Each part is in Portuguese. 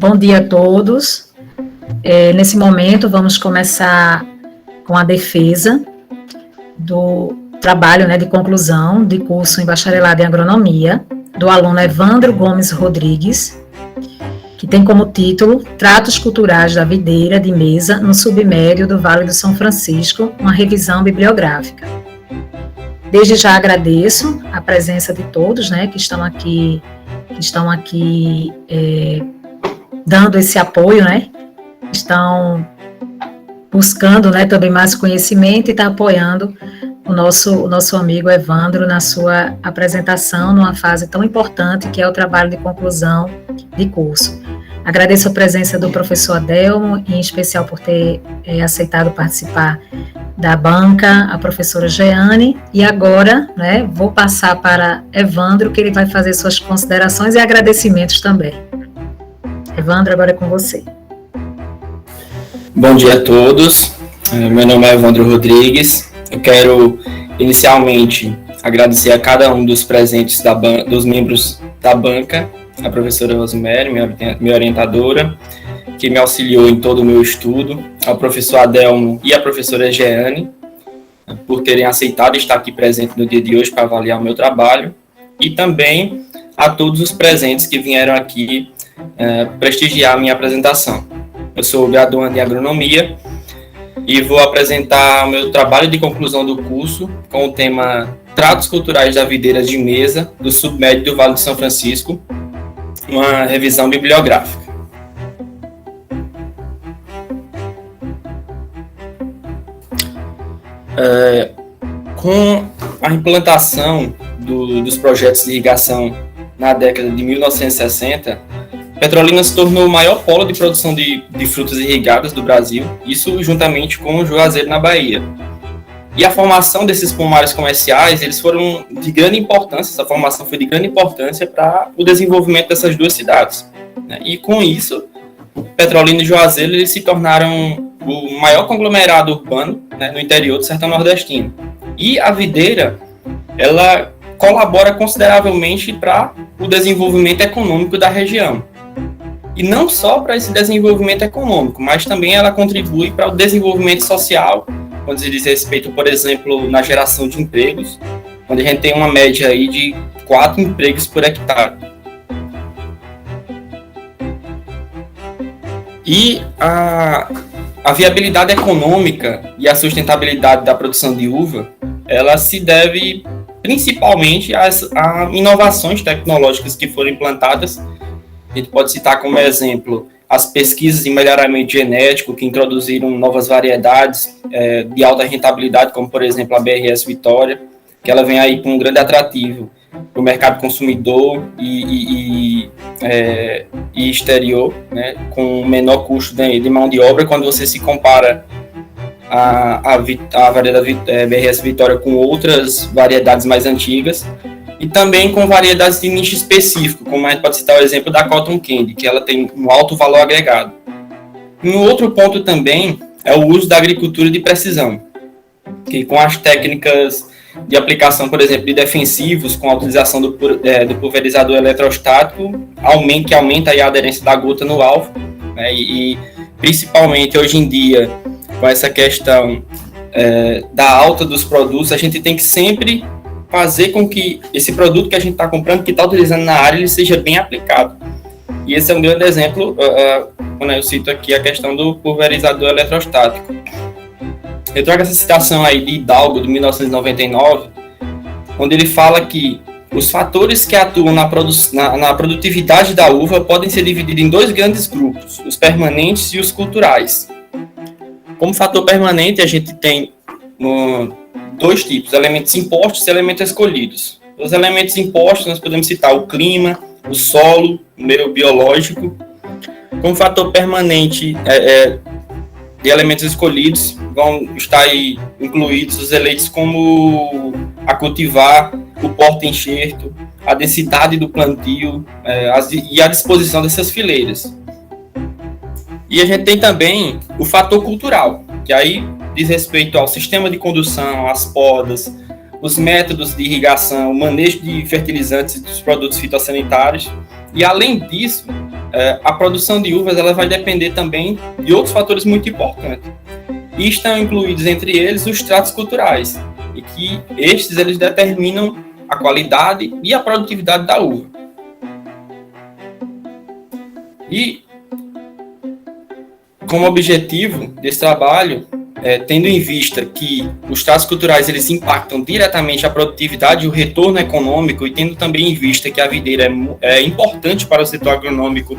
Bom dia a todos. Nesse momento, vamos começar com a defesa do trabalho de conclusão de curso em bacharelado em agronomia, do aluno Evandro Gomes Rodrigues, que tem como título Tratos Culturais da Videira de Mesa no Submédio do Vale do São Francisco, uma revisão bibliográfica. Desde já agradeço a presença de todos, que estão aqui dando esse apoio, estão buscando também mais conhecimento e está apoiando o nosso amigo Evandro na sua apresentação numa fase tão importante que é o trabalho de conclusão de curso. Agradeço a presença do professor Adelmo, em especial por ter aceitado participar da banca, a professora Jeane, e agora vou passar para Evandro, que ele vai fazer suas considerações e agradecimentos também. Evandro, agora é com você. Bom dia a todos, meu nome é Evandro Rodrigues. Eu quero inicialmente agradecer a cada um dos presentes dos membros da banca, a professora Rosemary, minha orientadora, que me auxiliou em todo o meu estudo, ao professor Adelmo e à professora Jeane, por terem aceitado estar aqui presente no dia de hoje para avaliar o meu trabalho, e também a todos os presentes que vieram aqui prestigiar a minha apresentação. Eu sou graduando em agronomia e vou apresentar o meu trabalho de conclusão do curso com o tema Tratos Culturais da Videira de Mesa do Submédio do Vale do São Francisco, uma revisão bibliográfica. Com a implantação dos projetos de irrigação na década de 1960, Petrolina se tornou o maior polo de produção de frutas irrigadas do Brasil, isso juntamente com o Juazeiro na Bahia. E a formação desses pomares comerciais, eles foram de grande importância, essa formação foi de grande importância para o desenvolvimento dessas duas cidades. E com isso, Petrolina e Juazeiro eles se tornaram o maior conglomerado urbano no interior do sertão nordestino. E a videira, ela colabora consideravelmente para o desenvolvimento econômico da região. E não só para esse desenvolvimento econômico, mas também ela contribui para o desenvolvimento social, quando se diz respeito, por exemplo, na geração de empregos, onde a gente tem uma média aí de 4 empregos por hectare. E a viabilidade econômica e a sustentabilidade da produção de uva, ela se deve principalmente a inovações tecnológicas que foram implantadas. A gente pode citar como exemplo as pesquisas em melhoramento genético que introduziram novas variedades de alta rentabilidade, como por exemplo a BRS Vitória, que ela vem aí com um grande atrativo para o mercado consumidor e exterior, com menor custo de mão de obra quando você se compara a variedade BRS Vitória com outras variedades mais antigas, e também com variedades de nicho específico, como a gente pode citar o exemplo da Cotton Candy, que ela tem um alto valor agregado. Um outro ponto também é o uso da agricultura de precisão, que com as técnicas de aplicação, por exemplo, de defensivos, com a utilização do pulverizador eletrostático, que aumenta a aderência da gota no alvo, e principalmente hoje em dia, com essa questão da alta dos produtos, a gente tem que sempre fazer com que esse produto que a gente está comprando, que está utilizando na área, ele seja bem aplicado. E esse é um grande exemplo, quando eu cito aqui a questão do pulverizador eletrostático. Eu trago essa citação aí de Hidalgo, de 1999, onde ele fala que os fatores que atuam na produtividade da uva podem ser divididos em 2 grandes grupos, os permanentes e os culturais. Como fator permanente, a gente tem 2 tipos, elementos impostos e elementos escolhidos. Os elementos impostos, nós podemos citar o clima, o solo, o meio biológico. Como fator permanente de elementos escolhidos, vão estar aí incluídos os eleitos como a cultivar, o porta-enxerto, a densidade do plantio e a disposição dessas fileiras. E a gente tem também o fator cultural, que aí diz respeito ao sistema de condução, às podas, os métodos de irrigação, o manejo de fertilizantes e dos produtos fitossanitários. E, além disso, a produção de uvas ela vai depender também de outros fatores muito importantes. E estão incluídos entre eles os tratos culturais, e que estes eles determinam a qualidade e a produtividade da uva. E, como objetivo desse trabalho, tendo em vista que os tratos culturais eles impactam diretamente a produtividade e o retorno econômico, e tendo também em vista que a videira é importante para o setor agronômico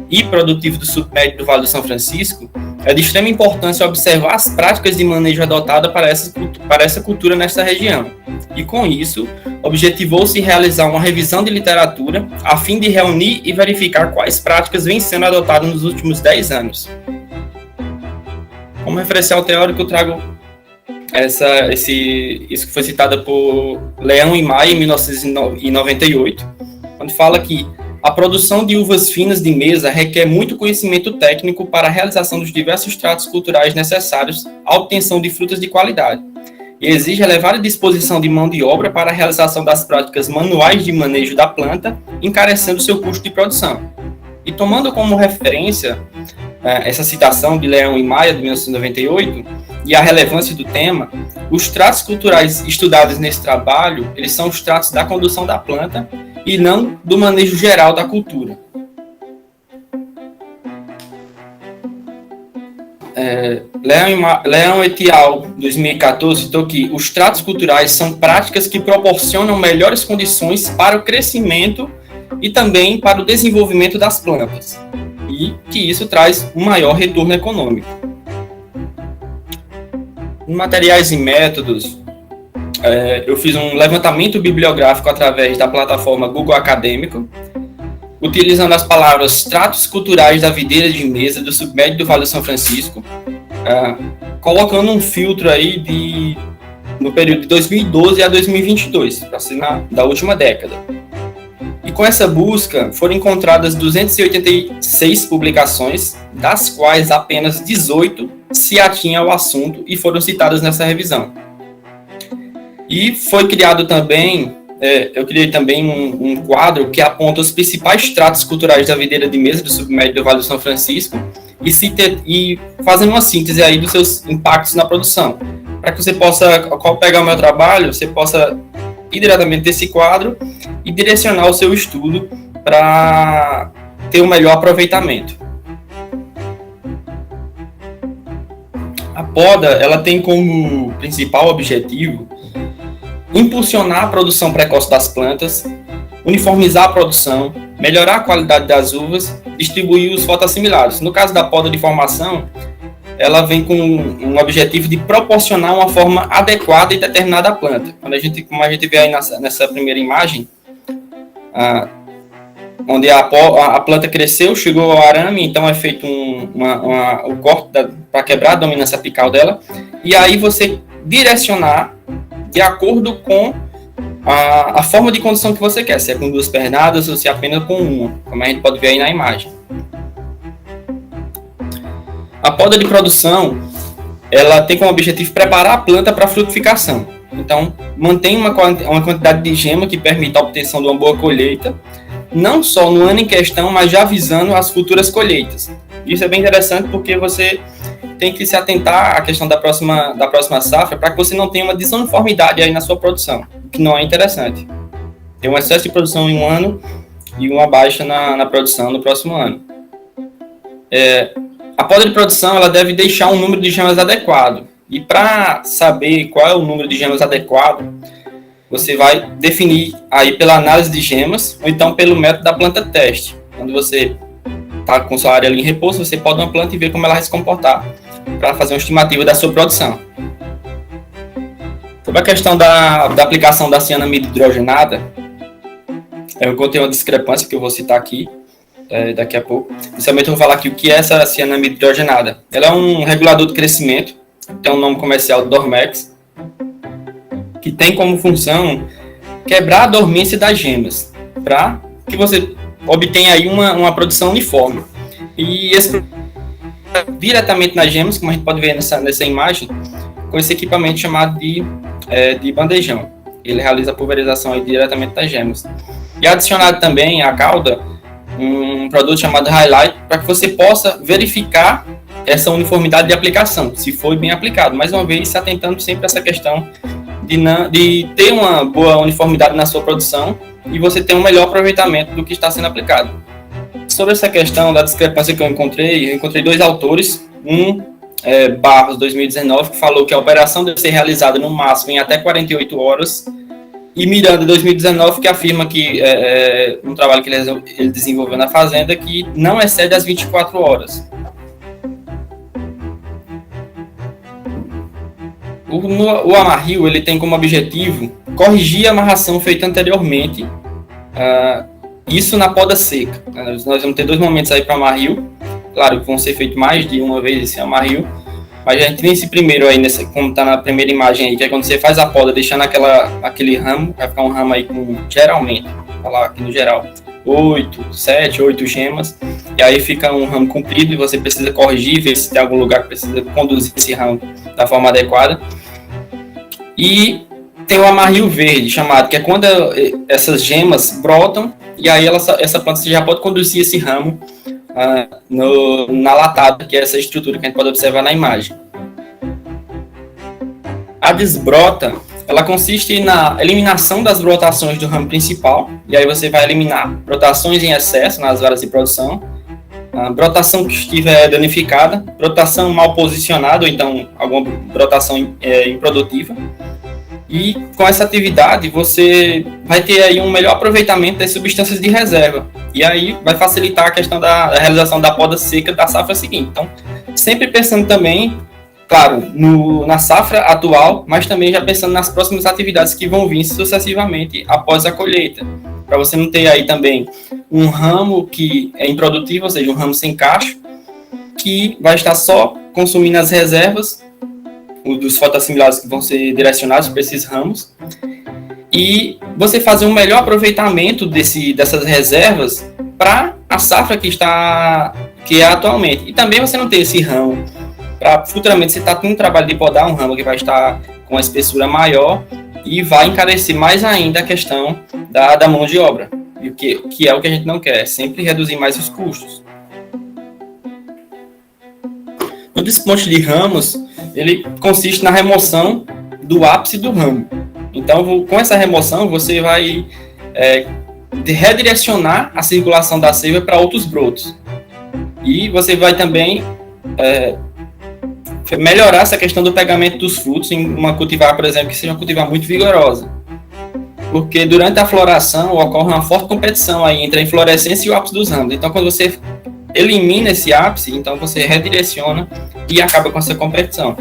e produtivo do submédio do Vale do São Francisco, é de extrema importância observar as práticas de manejo adotadas para essa cultura nesta região. E com isso, objetivou-se realizar uma revisão de literatura a fim de reunir e verificar quais práticas vêm sendo adotadas nos últimos 10 anos. Como referencial teórico, eu trago isso que foi citado por Leão e Maia em 1998, onde fala que a produção de uvas finas de mesa requer muito conhecimento técnico para a realização dos diversos tratos culturais necessários à obtenção de frutas de qualidade, e exige elevada disposição de mão de obra para a realização das práticas manuais de manejo da planta, encarecendo seu custo de produção. E tomando como referência essa citação de Leão e Maia, de 1998, e a relevância do tema, os tratos culturais estudados nesse trabalho, eles são os tratos da condução da planta e não do manejo geral da cultura. Leão et al., 2014, citou que os tratos culturais são práticas que proporcionam melhores condições para o crescimento e também para o desenvolvimento das plantas, e que isso traz um maior retorno econômico. Em materiais e métodos, eu fiz um levantamento bibliográfico através da plataforma Google Acadêmico, utilizando as palavras tratos culturais da videira de mesa do submédio do Vale do São Francisco, colocando um filtro aí no período de 2012 a 2022, para ser da última década. E com essa busca foram encontradas 286 publicações, das quais apenas 18 se atinham ao assunto e foram citadas nessa revisão. E foi criado também, eu criei também um quadro que aponta os principais tratos culturais da videira de mesa do submédio do Vale do São Francisco e fazendo uma síntese aí dos seus impactos na produção, para que você possa, ao pegar o meu trabalho, você possa ir diretamente desse quadro e direcionar o seu estudo para ter um melhor aproveitamento. A poda, ela tem como principal objetivo impulsionar a produção precoce das plantas, uniformizar a produção, melhorar a qualidade das uvas, distribuir os fotoassimilados. No caso da poda de formação, ela vem com um objetivo de proporcionar uma forma adequada e determinada à planta. Como a gente vê aí nessa primeira imagem, onde a planta cresceu, chegou ao arame, então é feito o corte para quebrar a dominância apical dela, e aí você direcionar de acordo com a forma de condução que você quer, se é com 2 pernadas ou se é apenas com uma, como a gente pode ver aí na imagem. A poda de produção, ela tem como objetivo preparar a planta para a frutificação. Então, mantém uma quantidade de gema que permite a obtenção de uma boa colheita, não só no ano em questão, mas já visando as futuras colheitas. Isso é bem interessante porque você tem que se atentar à questão da próxima safra para que você não tenha uma desuniformidade aí na sua produção, o que não é interessante. Tem um excesso de produção em um ano e uma baixa na produção no próximo ano. A poda de produção ela deve deixar um número de gemas adequado. E para saber qual é o número de gemas adequado, você vai definir aí pela análise de gemas ou então pelo método da planta teste. Quando você está com sua área ali em repouso, você poda uma planta e ver como ela vai se comportar para fazer uma estimativa da sua produção. Sobre a questão da aplicação da cianamida hidrogenada, eu encontrei uma discrepância que eu vou citar aqui daqui a pouco. Inicialmente eu vou falar aqui o que é essa cianamida hidrogenada. Ela é um regulador de crescimento, tem um nome comercial Dormex, que tem como função quebrar a dormência das gemas, para que você obtenha aí uma produção uniforme. E esse diretamente nas gemas, como a gente pode ver nessa imagem, com esse equipamento chamado de bandejão. Ele realiza a pulverização aí diretamente das gemas. E adicionado também à cauda um produto chamado Highlight, para que você possa verificar essa uniformidade de aplicação, se foi bem aplicado. Mais uma vez, se atentando sempre a essa questão de ter uma boa uniformidade na sua produção e você ter um melhor aproveitamento do que está sendo aplicado. Sobre essa questão da discrepância que eu encontrei 2 autores, Barros, 2019, que falou que a operação deve ser realizada no máximo em até 48 horas, e Miranda, 2019, que afirma que um trabalho que ele desenvolveu na fazenda, que não excede as 24 horas. O amarrio, ele tem como objetivo corrigir a amarração feita anteriormente, isso na poda seca. Nós vamos ter 2 momentos aí para amarrio, claro que vão ser feitos mais de uma vez esse amarrio, mas a gente tem esse primeiro aí, como está na primeira imagem aí, que é quando você faz a poda, deixando aquele ramo, vai ficar um ramo aí com, geralmente, vou falar aqui no geral, 7, 8 gemas, e aí fica um ramo comprido e você precisa corrigir, ver se tem algum lugar que precisa conduzir esse ramo da forma adequada. E tem o amarrio verde, chamado, que é quando essas gemas brotam, e aí essa planta já pode conduzir esse ramo na latada, que é essa estrutura que a gente pode observar na imagem. A desbrota, ela consiste na eliminação das brotações do ramo principal, e aí você vai eliminar brotações em excesso nas varas de produção, brotação que estiver danificada, brotação mal posicionada, ou então alguma brotação improdutiva. E com essa atividade você vai ter aí um melhor aproveitamento das substâncias de reserva. E aí vai facilitar a questão da realização da poda seca da safra seguinte. Então, sempre pensando também, claro, na safra atual, mas também já pensando nas próximas atividades que vão vir sucessivamente após a colheita. Para você não ter aí também um ramo que é improdutivo, ou seja, um ramo sem cacho, que vai estar só consumindo as reservas dos fotoassimilados que vão ser direcionados para esses ramos, e você fazer um melhor aproveitamento dessas reservas para a safra que é atualmente. E também você não ter esse ramo, para futuramente você está tendo um trabalho de podar um ramo que vai estar com uma espessura maior e vai encarecer mais ainda a questão da mão de obra, que é o que a gente não quer, sempre reduzir mais os custos. O desponte de ramos, ele consiste na remoção do ápice do ramo. Então, com essa remoção, você vai redirecionar a circulação da seiva para outros brotos. E você vai também melhorar essa questão do pegamento dos frutos em uma cultivar, por exemplo, que seja uma cultivar muito vigorosa. Porque durante a floração ocorre uma forte competição aí entre a inflorescência e o ápice dos ramos. Então, quando você elimina esse ápice, então você redireciona e acaba com essa competição.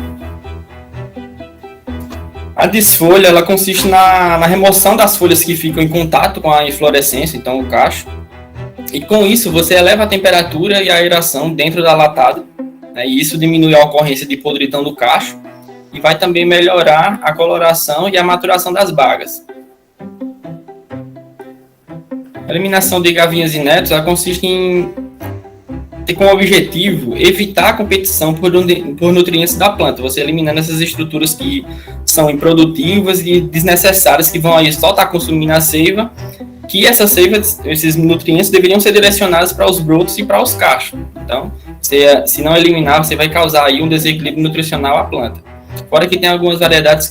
A desfolha, ela consiste na remoção das folhas que ficam em contato com a inflorescência, então o cacho, e com isso você eleva a temperatura e a aeração dentro da latada, né, e isso diminui a ocorrência de podridão do cacho e vai também melhorar a coloração e a maturação das bagas. A eliminação de gavinhas e netos, ela consiste em ter como objetivo evitar a competição por nutrientes da planta, você eliminando essas estruturas que são improdutivas e desnecessárias, que vão aí só estar consumindo a seiva, que essa seiva, esses nutrientes deveriam ser direcionados para os brotos e para os cachos. Então, se não eliminar, você vai causar aí um desequilíbrio nutricional à planta. Fora que tem algumas variedades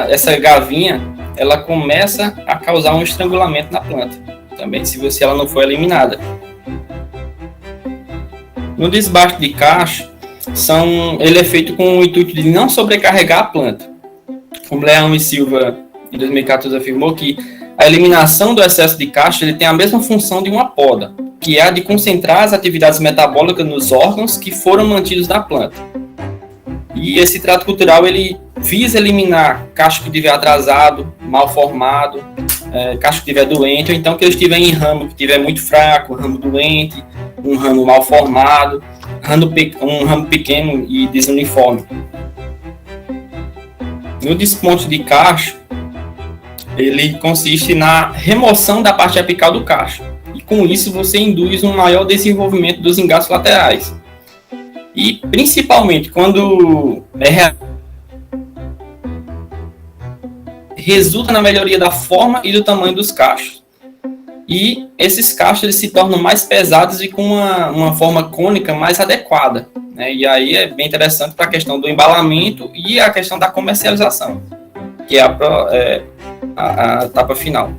essa gavinha, ela começa a causar um estrangulamento na planta, também se ela não for eliminada. No desbaste de cacho, ele é feito com o intuito de não sobrecarregar a planta. Como Leão e Silva, em 2014, afirmou que a eliminação do excesso de cacho ele tem a mesma função de uma poda, que é a de concentrar as atividades metabólicas nos órgãos que foram mantidos na planta. E esse trato cultural ele visa eliminar cacho que estiver atrasado, mal formado, cacho que estiver doente, ou então que ele estiver em ramo que estiver muito fraco, ramo doente, um ramo mal formado, um ramo pequeno e desuniforme. No desponte de cacho, ele consiste na remoção da parte apical do cacho, e com isso você induz um maior desenvolvimento dos engaços laterais. E principalmente quando resulta na melhoria da forma e do tamanho dos cachos. e esses cachos eles se tornam mais pesados e com uma forma cônica mais adequada, né? E aí é bem interessante para a questão do embalamento e a questão da comercialização, que é a etapa final.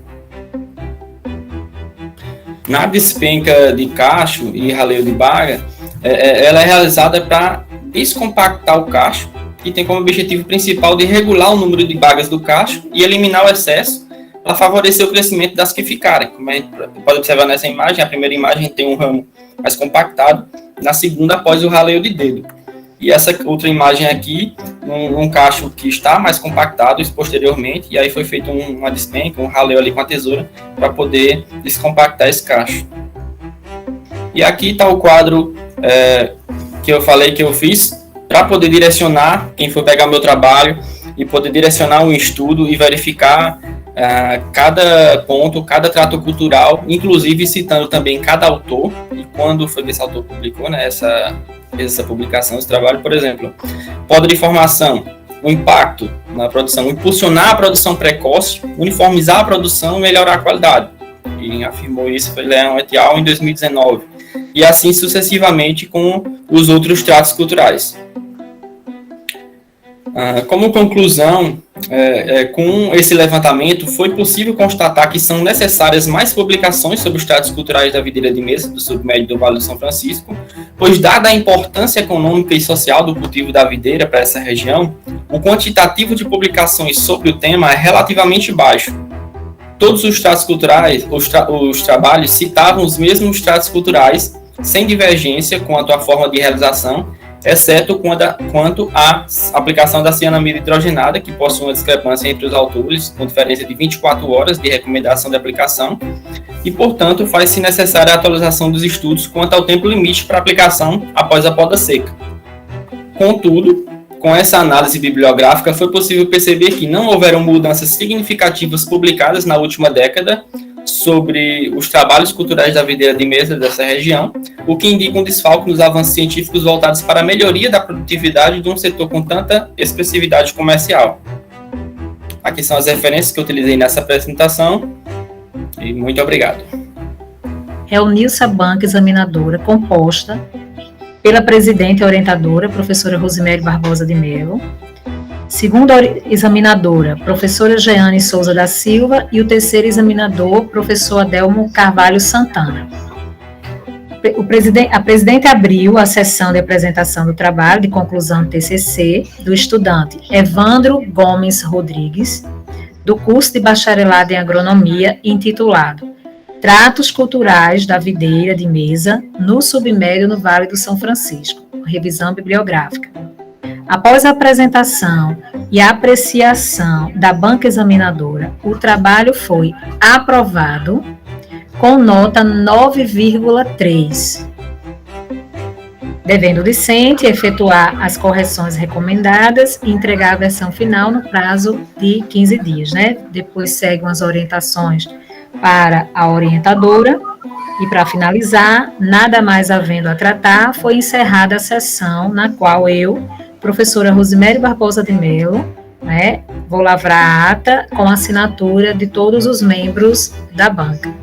Na despenca de cacho e raleio de baga, ela é realizada para descompactar o cacho e tem como objetivo principal de regular o número de bagas do cacho e eliminar o excesso para favorecer o crescimento das que ficarem. Como a gente pode observar nessa imagem, a primeira imagem tem um ramo mais compactado, na segunda após o raleio de dedo. E essa outra imagem aqui, um cacho que está mais compactado posteriormente, e aí foi feito uma despenca, um raleio ali com a tesoura, para poder descompactar esse cacho. E aqui está o quadro que eu falei que eu fiz, para poder direcionar quem for pegar meu trabalho, e poder direcionar um estudo e verificar cada ponto, cada trato cultural, inclusive citando também cada autor, e quando foi que esse autor publicou, né, essa publicação, esse trabalho, por exemplo, poda de formação, o impacto na produção, impulsionar a produção precoce, uniformizar a produção e melhorar a qualidade. Quem afirmou isso foi Leão et al. Em 2019. E assim sucessivamente com os outros tratos culturais. Como conclusão, com esse levantamento, foi possível constatar que são necessárias mais publicações sobre os tratos culturais da videira de mesa do submédio do Vale do São Francisco, pois, dada a importância econômica e social do cultivo da videira para essa região, o quantitativo de publicações sobre o tema é relativamente baixo. Todos os tratos culturais, os trabalhos citavam os mesmos tratos culturais, sem divergência quanto à forma de realização, exceto quanto à aplicação da cianamida hidrogenada, que possui uma discrepância entre os autores, com diferença de 24 horas de recomendação de aplicação, e, portanto, faz-se necessária a atualização dos estudos quanto ao tempo limite para aplicação após a poda seca. Contudo, com essa análise bibliográfica, foi possível perceber que não houveram mudanças significativas publicadas na última década sobre os trabalhos culturais da videira de mesa dessa região, o que indica um desfalque nos avanços científicos voltados para a melhoria da produtividade de um setor com tanta expressividade comercial. Aqui são as referências que eu utilizei nessa apresentação, e muito obrigado. Reuniu-se a banca examinadora composta pela presidente e orientadora, professora Rosemary Barbosa de Mello, segunda examinadora, professora Jeane Souza da Silva, e o terceiro examinador, professor Adelmo Carvalho Santana. A presidente abriu a sessão de apresentação do trabalho de conclusão do TCC do estudante Evandro Gomes Rodrigues, do curso de bacharelado em agronomia, intitulado Tratos Culturais da Videira de Mesa no Submédio no Vale do São Francisco, revisão bibliográfica. Após a apresentação e a apreciação da banca examinadora, o trabalho foi aprovado com nota 9,3, devendo o discente efetuar as correções recomendadas e entregar a versão final no prazo de 15 dias, né? Depois seguem as orientações para a orientadora e, para finalizar, nada mais havendo a tratar, foi encerrada a sessão na qual eu, professora Rosemary Barbosa de Mello, vou lavrar a ata com a assinatura de todos os membros da banca.